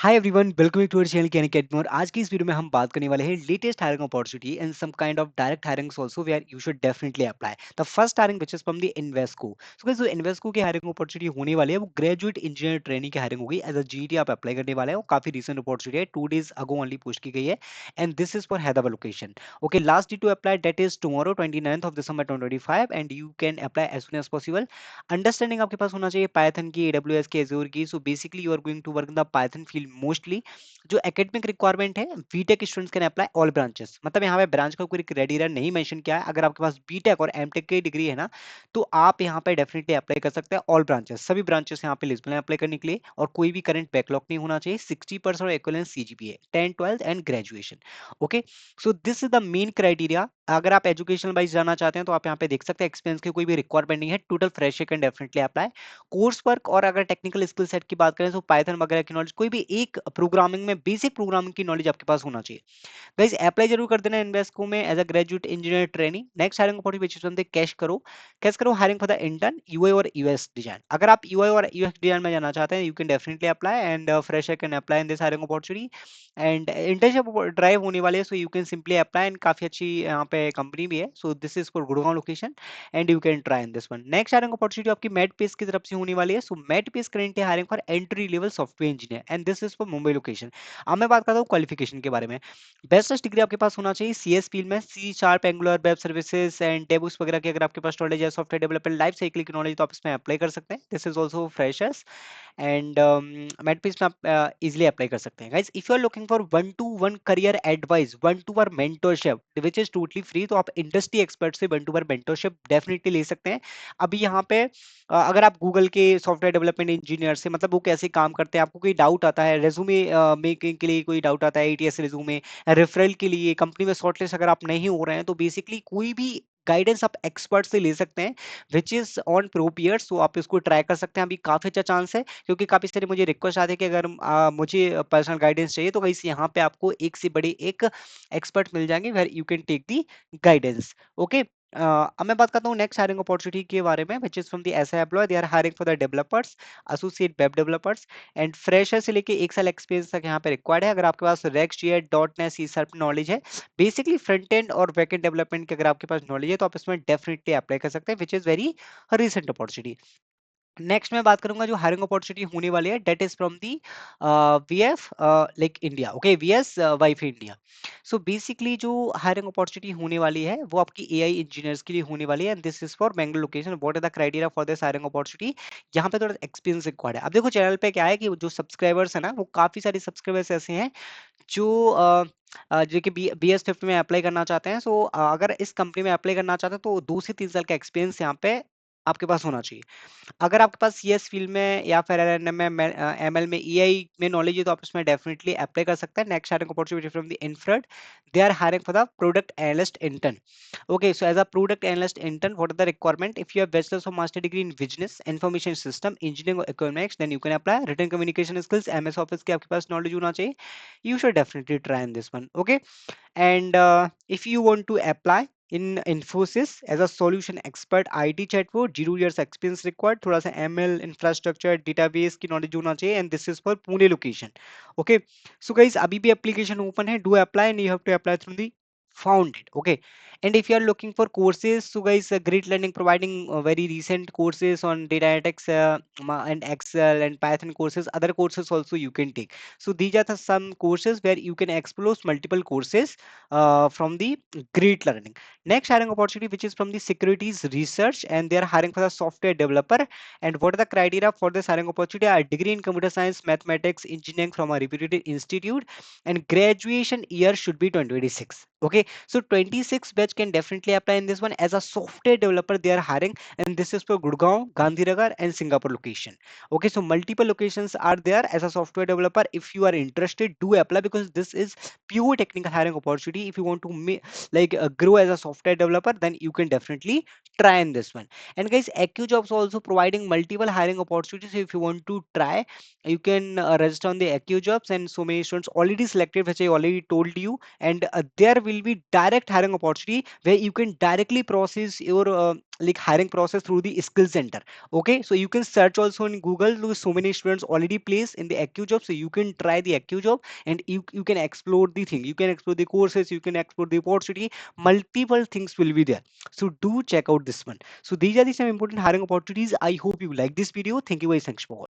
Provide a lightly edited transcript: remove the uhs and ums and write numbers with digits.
Hi everyone, welcome to our channel can get more. आज की इस वीडियो में हम बात करने वाले हैं latest hiring opportunity and some kind of direct hirings also where you should definitely apply. The first hiring which is from the Invesco. So guys, जो इन्वेस्को की हायरिंग अपॉर्चुनिटी होने वाली है वो ग्रेजुएट इंजीनियर ट्रेनिंग की hiring होगी। As a GT आप apply करने वाले हैं और काफी रिसेंट अपॉर्चुनिटी है, 2 days अगो ओनली पोस्ट की गई है and this is for Hyderabad location. Okay, last day to apply that is tomorrow 29th of December 2025 and you can apply as soon as possible. Understanding आपके पास होना चाहिए पाइथन की, AWS की, एज्योर की। So basically you are going to work in the Python field mostly. जो academic requirement है, BTech students can apply all branches. मतलब यहाँ पे ब्रांच का कोई क्राइटेरिया नहीं मेंशन किया है। अगर आपके पास बीटेक और एमटेक की डिग्री है ना, तो आप यहाँ पे डेफिनेटली अप्लाई कर सकते हैं ऑल ब्रांचेस। सभी ब्रांचेस यहाँ पे एलिजिबल हैं अप्लाई करने के लिए और कोई भी करंट बैकलॉग नहीं होना चाहिए। 60% और equivalent CGPA 10 12 and graduation. Okay, so this is the main criteria. अगर आप एजुकेशनल वाइज जाना चाहते हैं तो आप यहाँ पे देख सकते हैं एक्सपीरियंस की कोई भी रिक्वायरमेंट नहीं है। Total fresher can definitely apply. Course work और अगर टेक्निकल स्किल सेट की बात करें तो पाइथन वगैरह की नॉलेज, कोई भी एक प्रोग्रामिंग में बेसिक प्रोग्रामिंग की नॉलेज आपके पास होना चाहिए। गाइस, अप्लाई जरूर कर देना इन्वेस्को में as a graduate engineer training. Next hiring opportunity which is on the CashKaro hiring for the intern UI और यूएक्स डिजाइन। अगर आप यूआई और यूएक्स डिजाइन में जाना चाहते हैं, you can definitely apply and fresher can apply in this hiring opportunity and internship drive होने वाले है। So you can simply apply and काफी अच्छी यहाँ पे कंपनी भी है। So this is for Gurgaon location and you can try in this one. Next hiring opportunity आपकी मेडपेस की तरफ से होने वाली है। So Medpace currently hiring for entry level software engineer and this is for Mumbai location. अब मैं बात करता हूँ क्वालिफिकेशन के बारे में। बेस्ट डिग्री आपके पास होना चाहिए सीएस फील्ड में, C sharp, Angular, web services and DevOps वगैरह की अगर आपके पास नॉलेज है, सॉफ्टवेयर डेवलपमेंट लाइफ साइकिल की नॉलेज, तो आप इसमें अप्लाई कर सकते हैं। This is also freshers and Medpace में आप इजीली अप्लाई कर सकते हैं। Guys, if you are looking for one to one career advice, one to one mentorship which is totally free, तो आप इंडस्ट्री एक्सपर्ट से one to one mentorship definitely ले सकते हैं। अभी यहाँ पे अगर आप गूगल के सॉफ्टवेयर डेवलपमेंट इंजीनियर से, मतलब वो कैसे काम करते हैं, आपको कोई डाउट आता है रेज्यूमे मेकिंग के लिए, कोई डाउट आता है एटीएस रेज्यूमे रेफरल के लिए, कंपनी में शॉर्टलिस्ट अगर आप नहीं हो रहे हैं, तो बेसिकली कोई भी गाइडेंस आप एक्सपर्ट से ले सकते हैं which is on ProPeers. तो आप इसको ट्राई कर सकते हैं, अभी काफी अच्छा चांस है क्योंकि काफी सारे मुझे रिक्वेस्ट आते हैं कि अगर मुझे पर्सनल गाइडेंस चाहिए, तो गाइस यहाँ पे आपको एक से बड़े एक एक्सपर्ट मिल जाएंगे where you can take the guidance. Okay, अब मैं बात करता हूँ नेक्स्ट हायरिंग अपॉर्चुनिटी के बारे में which is from the SI employ. They are hiring for the developers, associate web developers and fresher से लेके 1 साल एक्सपीरियंस तक यहाँ पे रिक्वायर्ड है। अगर आपके पास React JS, dot net, C sharp knowledge है, बेसिकली फ्रंट एंड और बैक एंड डेवलपमेंट की अगर आपके पास नॉलेज है, तो आप इसमें डेफिनेटली अप्लाई कर सकते हैं which is very recent opportunity. Next मैं बात करूंगा जो हायरिंग अपॉर्चुनिटी होने वाली है, that is from the VF like India. Okay, VS wife India. So basically जो हायरिंग अपॉर्चुनिटी होने वाली है वो आपकी एआई इंजीनियर्स के लिए होने वाली है and this is for Bengaluru location. What is the criteria for this hiring opportunity? यहाँ पे थोड़ा एक्सपीरियंस रिक्वायर्ड है। अब देखो चैनल पे क्या है कि जो सब्सक्राइबर्स है ना, वो काफी सारे सब्सक्राइबर्स ऐसे हैं जो जो कि BS 5 में अप्लाई करना चाहते हैं। सो अगर इस कंपनी में अप्लाई करना चाहते हैं तो 2 से 3 साल का एक्सपीरियंस यहाँ पे आपके पास होना चाहिए। अगर आपके पास सीएस फील्ड में या फिर एलएलएम में, एमएल में, ईआई में नॉलेज है, तो आप इसमें डेफिनेटली अप्लाई कर सकते हैं। Next hiring opportunity from the Infrrd, they are hiring for the product analyst intern. Okay, so as a product analyst intern, what are the requirement? If you have bachelor's or master degree in business, information system, engineering or economics, then you can apply. Written communication skills, MS Office की आपके पास knowledge होना चाहिए. You should definitely try in this one. Okay, and if you want to apply in Infosys as a solution expert, IT chatbot, 0 years experience required, थोड़ा सा ML infrastructure database की knowledge होना चाहिए, and this is for Pune location. Okay, so guys, अभी भी application open है, do apply and you have to apply through the founded. Okay, and if you are looking for courses, so guys, Great Learning providing very recent courses on data analytics and Excel and Python courses. Other courses also you can take. So these are some courses where you can explore multiple courses from the Great Learning. Next hiring opportunity which is from the securities research, and they are hiring for the software developer. And what are the criteria for this hiring opportunity? A degree in computer science, mathematics, engineering from a reputed institute, and graduation year should be 2026. Okay, so 26 batch can definitely apply in this one. As a software developer they are hiring, and this is for Gurgaon, Gandhinagar and Singapore location. Okay, so multiple locations are there. As a software developer, if you are interested, do apply because this is pure technical hiring opportunity. If you want to grow as a software developer, then you can definitely try in this one. And guys, AccuJobs also providing multiple hiring opportunities. So if you want to try, you can register on the AccuJobs, and so many students already selected, which I already told you, and there will will be direct hiring opportunity where you can directly process your like hiring process through the skill center. Okay, so you can search also in Google. Look, so many students already placed in the active job, so you can try the active job and you can explore the thing, you can explore the courses, you can explore the opportunity. Multiple things will be there, so do check out this one. So these are the some important hiring opportunities. I hope you like this video. Thank you guys, thanks for watching.